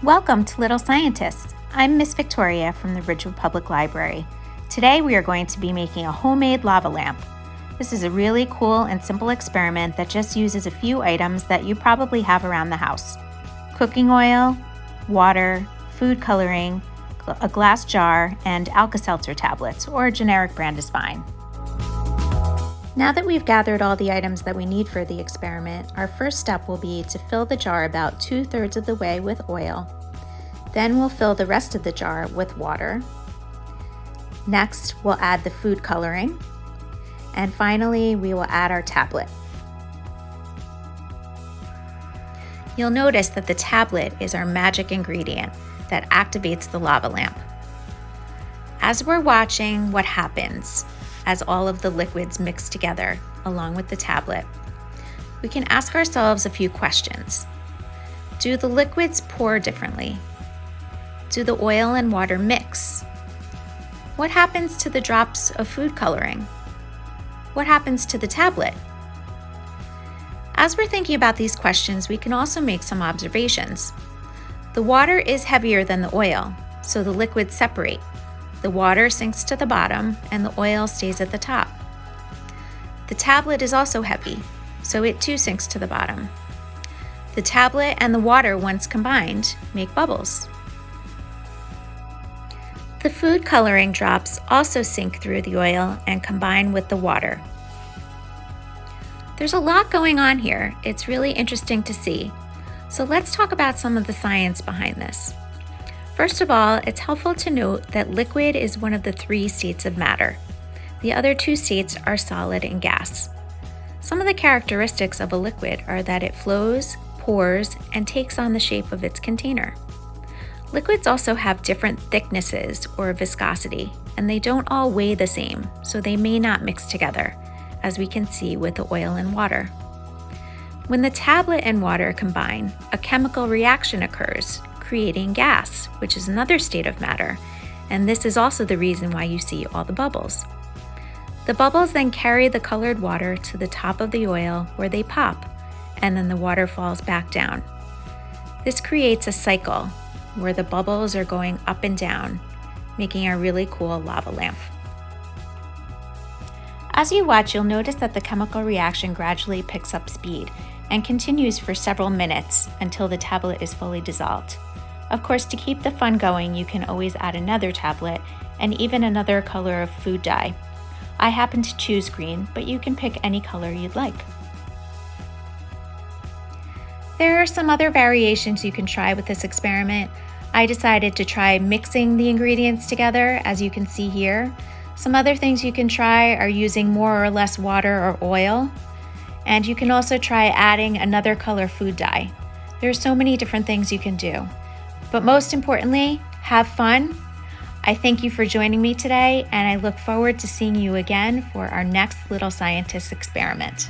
Welcome to Little Scientists. I'm Miss Victoria from the Ridgewood Public Library. Today we are going to be making a homemade lava lamp. This is a really cool and simple experiment that just uses a few items that you probably have around the house. Cooking oil, water, food coloring, a glass jar, and Alka-Seltzer tablets, or a generic brand is fine. Now that we've gathered all the items that we need for the experiment, our first step will be to fill the jar about 2/3 of the way with oil. Then we'll fill the rest of the jar with water. Next, we'll add the food coloring. And finally, we will add our tablet. You'll notice that the tablet is our magic ingredient that activates the lava lamp. As we're watching what happens as all of the liquids mix together along with the tablet, we can ask ourselves a few questions. Do the liquids pour differently? Do the oil and water mix? What happens to the drops of food coloring? What happens to the tablet? As we're thinking about these questions, we can also make some observations. The water is heavier than the oil, so the liquids separate. The water sinks to the bottom and the oil stays at the top. The tablet is also heavy, so it too sinks to the bottom. The tablet and the water, once combined, make bubbles. The food coloring drops also sink through the oil and combine with the water. There's a lot going on here. It's really interesting to see. So let's talk about some of the science behind this. First of all, it's helpful to note that liquid is one of the 3 states of matter. The other 2 states are solid and gas. Some of the characteristics of a liquid are that it flows, pours, and takes on the shape of its container. Liquids also have different thicknesses or viscosity, and they don't all weigh the same, so they may not mix together, as we can see with the oil and water. When the tablet and water combine, a chemical reaction occurs, creating gas, which is another state of matter, and this is also the reason why you see all the bubbles. The bubbles then carry the colored water to the top of the oil where they pop, and then the water falls back down. This creates a cycle where the bubbles are going up and down, making a really cool lava lamp. As you watch, you'll notice that the chemical reaction gradually picks up speed and continues for several minutes until the tablet is fully dissolved. Of course, to keep the fun going, you can always add another tablet and even another color of food dye. I happen to choose green, but you can pick any color you'd like. There are some other variations you can try with this experiment. I decided to try mixing the ingredients together, as you can see here. Some other things you can try are using more or less water or oil, and you can also try adding another color food dye. There are so many different things you can do. But most importantly, have fun. I thank you for joining me today, and I look forward to seeing you again for our next Little Scientists experiment.